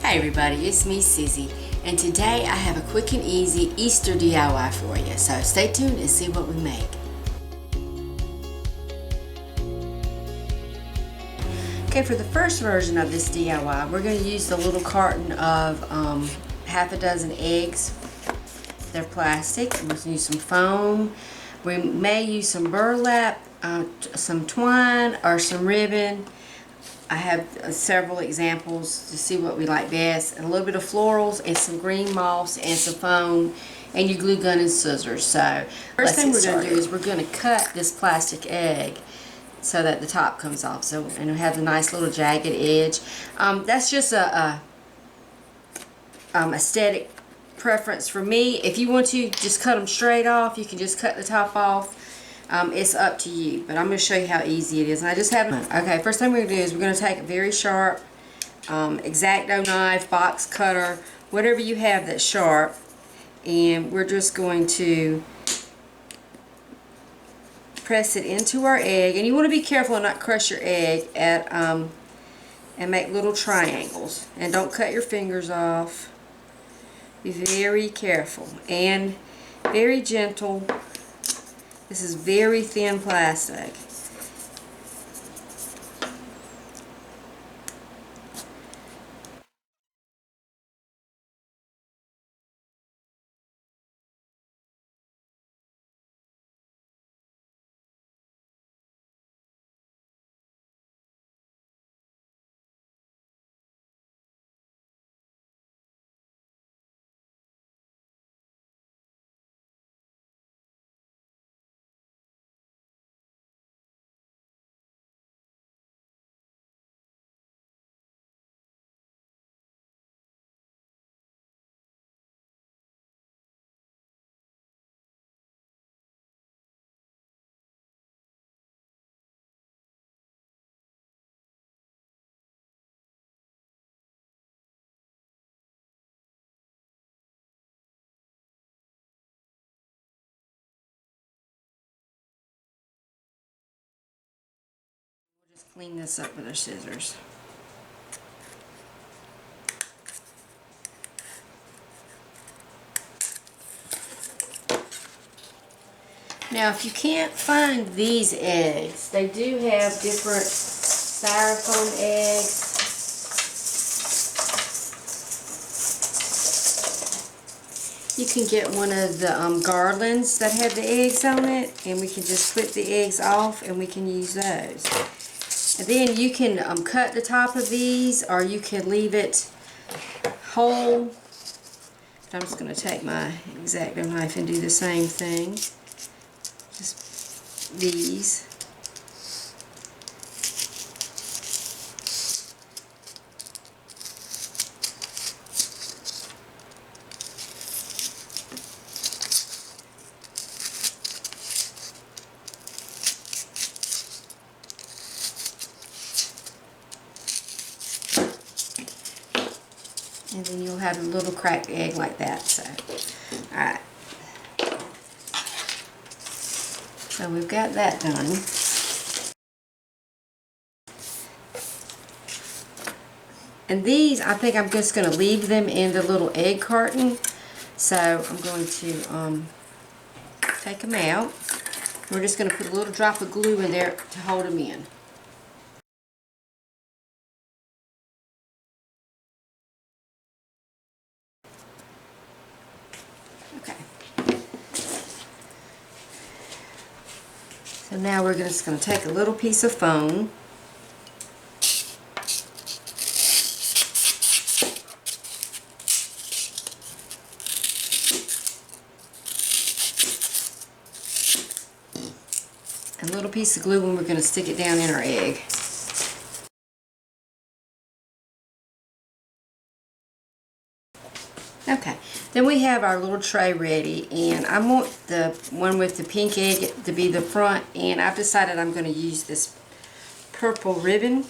Hey everybody, it's me Sissy, and today I have a quick and easy Easter DIY for you, so stay tuned and see what we make. Okay, for the first version of this DIY, we're going to use the little carton of half a dozen eggs. They're plastic. We're going to use some foam. We may use some burlap, some twine, or some ribbon. I have several examples to see what we like best, and a little bit of florals and some green moss and some foam and your glue gun and scissors. So first thing we're going to do is we're going to cut this plastic egg so that the top comes off, so and it has a nice little jagged edge. That's just a aesthetic preference for me. If you want to just cut them straight off, you can just cut the top off. It's up to you, but I'm going to show you how easy it is. And I just have okay. First thing we're going to do is we're going to take a very sharp X-Acto knife, box cutter, whatever you have that's sharp, and we're just going to press it into our egg. And you want to be careful and not crush your egg at and make little triangles. And don't cut your fingers off. Be very careful and very gentle. This is very thin plastic. Just clean this up with our scissors. Now, if you can't find these eggs, they do have different styrofoam eggs. You can get one of the garlands that have the eggs on it, and we can just flip the eggs off and we can use those. And then you can cut the top of these, or you can leave it whole. I'm just going to take my X-Acto knife and do the same thing. Just these. And then you'll have a little cracked egg like that. So, alright. So we've got that done. And these, I think I'm just going to leave them in the little egg carton. So I'm going to take them out. We're just going to put a little drop of glue in there to hold them in. So now we're just going to take a little piece of foam, a little piece of glue, and we're going to stick it down in our egg. Okay, then we have our little tray ready, and I want the one with the pink egg to be the front, and I've decided I'm going to use this purple ribbon,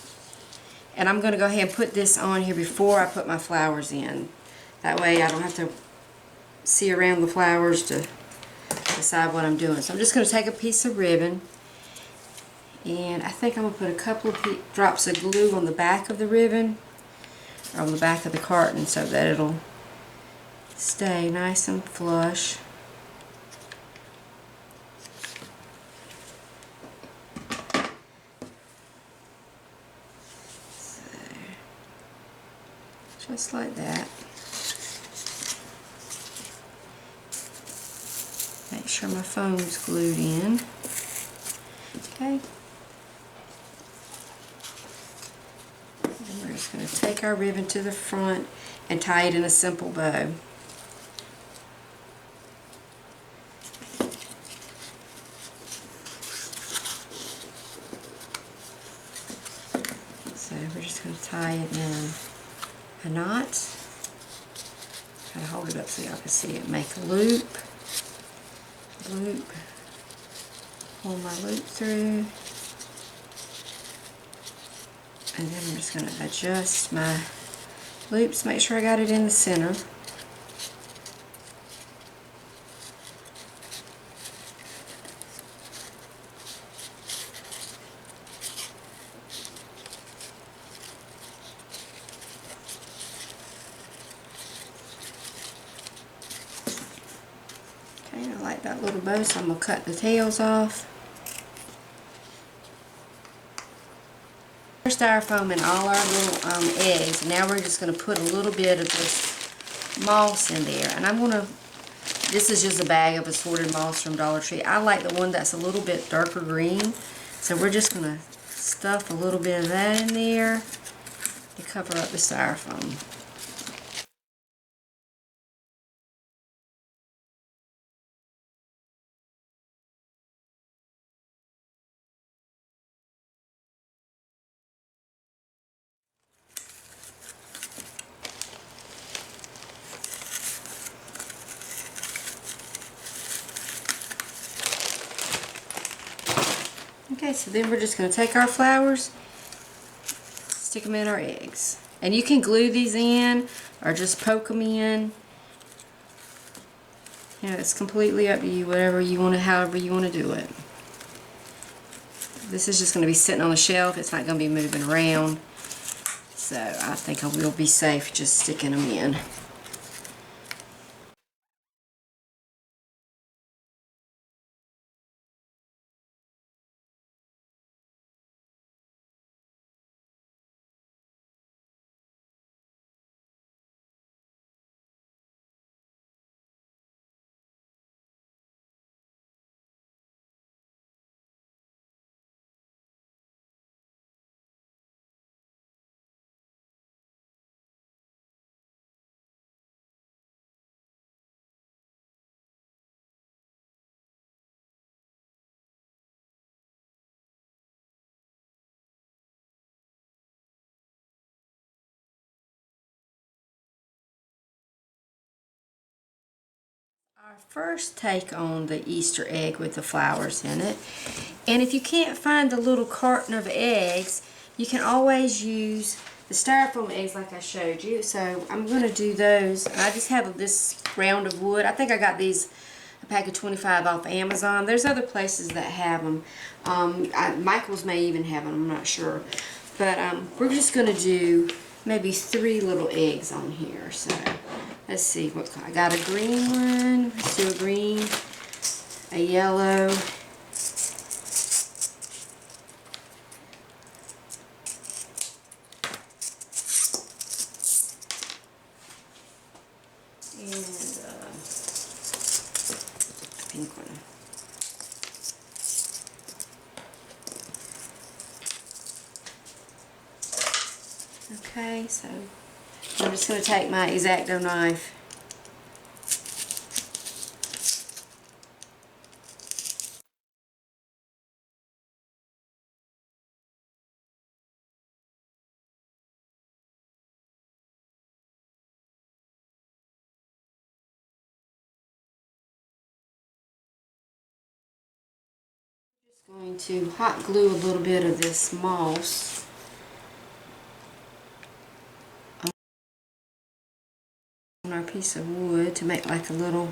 and I'm going to go ahead and put this on here before I put my flowers in. That way I don't have to see around the flowers to decide what I'm doing. So I'm just going to take a piece of ribbon, and I think I'm going to put a couple of drops of glue on the back of the ribbon. on the back of the carton so that it'll stay nice and flush. So, just like that. Make sure my foam's glued in. Okay. And we're just going to take our ribbon to the front and tie it in a simple bow. So we're just going to tie it in a knot. Kind of hold it up so y'all can see it. Make a loop. Loop, pull my loop through, and then I'm just going to adjust my loops, make sure I got it in the center. Okay, I like that little bow, so I'm going to cut the tails off. Styrofoam in all our little eggs. Now we're just going to put a little bit of this moss in there. And I'm going to, this is just a bag of assorted moss from Dollar Tree. I like the one that's a little bit darker green. So we're just going to stuff a little bit of that in there to cover up the styrofoam. Okay, so then we're just going to take our flowers, stick them in our eggs. And you can glue these in or just poke them in. You know, it's completely up to you, whatever you want to, however you want to do it. This is just going to be sitting on the shelf. It's not going to be moving around. So I think I will be safe just sticking them in. Our first take on the Easter egg with the flowers in it. And if you can't find the little carton of eggs, you can always use the styrofoam eggs like I showed you. So I'm going to do those. I just have this round of wood. I think I got these, a pack of 25 off Amazon. There's other places that have them. Michael's may even have them, I'm not sure. But we're just going to do maybe 3 little eggs on here. So let's see what I got. A green one. Let's do a green, a yellow, and a pink one. Okay, so I'm just going to take my X-Acto knife . Just going to hot glue a little bit of this moss on our piece of wood to make like a little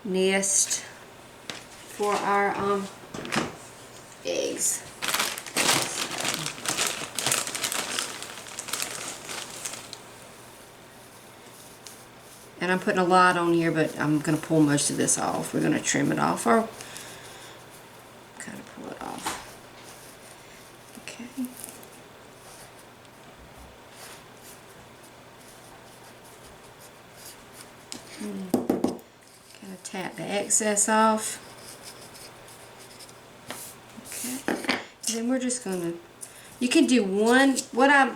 nest for our eggs. And I'm putting a lot on here, but I'm going to pull most of this off. We're going to trim it off, or kind of pull it off. Okay. Kind of tap the excess off. Okay. And then we're just going to, you can do one, where I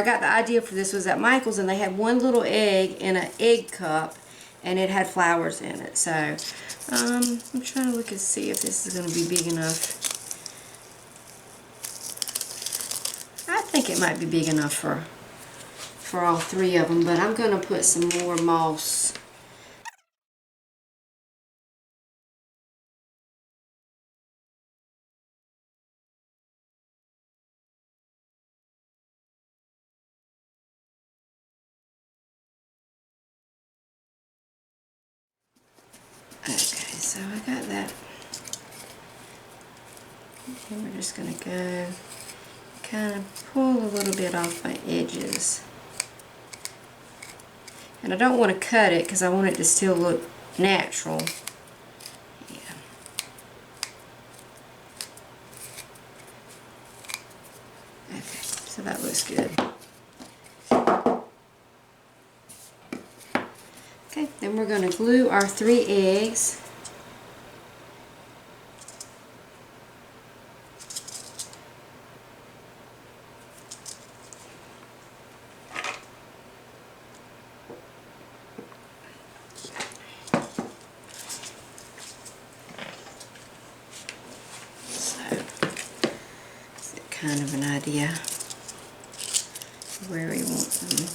got the idea for this was at Michael's, and they had one little egg in an egg cup, and it had flowers in it. So, I'm trying to look and see if this is going to be big enough. I think it might be big enough for all three of them, but I'm going to put some more moss. Okay, so I got that. And we're just going to go kind of pull a little bit off my edges. And I don't want to cut it because I want it to still look natural. Yeah. Okay, so that looks good. Okay, then we're going to glue our 3 eggs. Kind of an idea where we want them.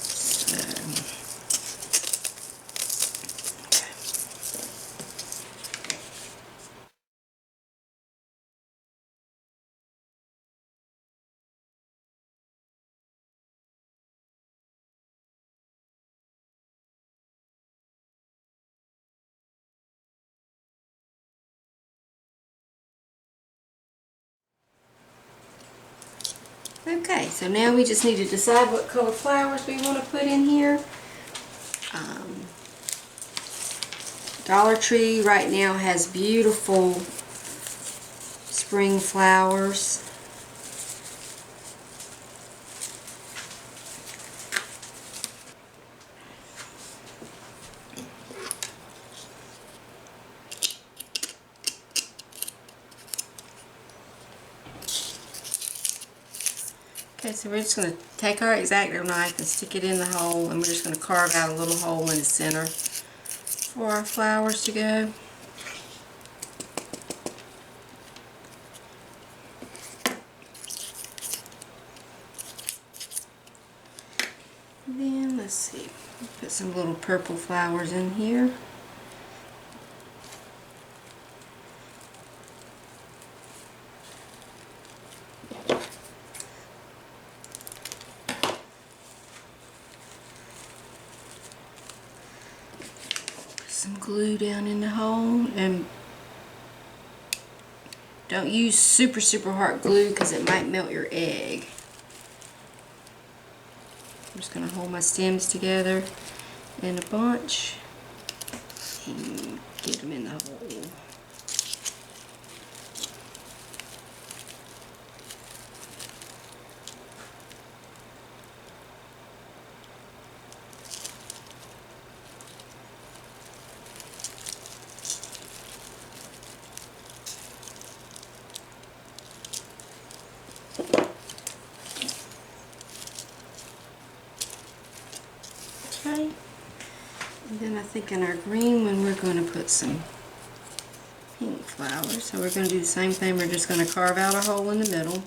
So, okay, so now we just need to decide what color flowers we want to put in here. Dollar Tree right now has beautiful spring flowers. Okay, so we're just going to take our X-Acto knife and stick it in the hole, and we're just going to carve out a little hole in the center for our flowers to go. And then, let's see, put some little purple flowers in here. Some glue down in the hole, and don't use super hard glue because it might melt your egg. I'm just going to hold my stems together in a bunch and get them in the hole. Okay, and then I think in our green one we're going to put some pink flowers. So we're going to do the same thing. We're just going to carve out a hole in the middle.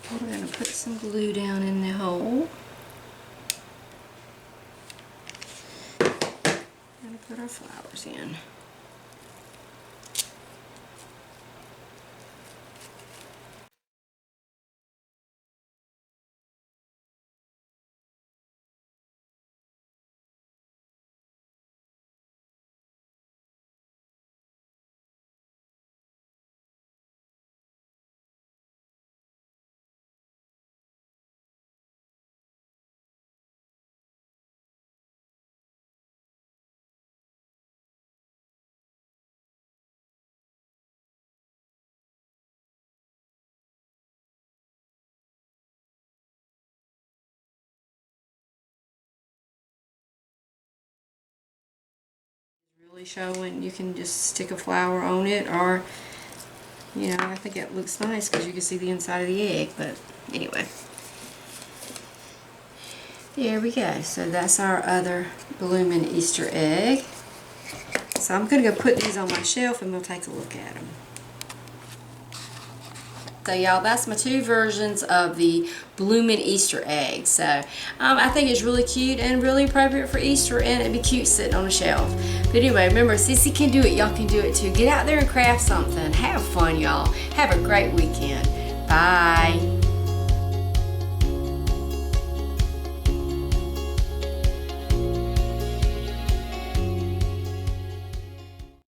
We're going to put some glue down in the hole. Put our flowers in. Really showing. You can just stick a flower on it, or you know, I think it looks nice because you can see the inside of the egg. But anyway, there we go. So that's our other blooming Easter egg. So I'm gonna go put these on my shelf and we'll take a look at them. So y'all, that's my two versions of the blooming Easter egg. So I think it's really cute and really appropriate for Easter, and it'd be cute sitting on a shelf. But anyway, remember, Sissy can do it. Y'all can do it too. Get out there and craft something. Have fun, y'all. Have a great weekend. Bye.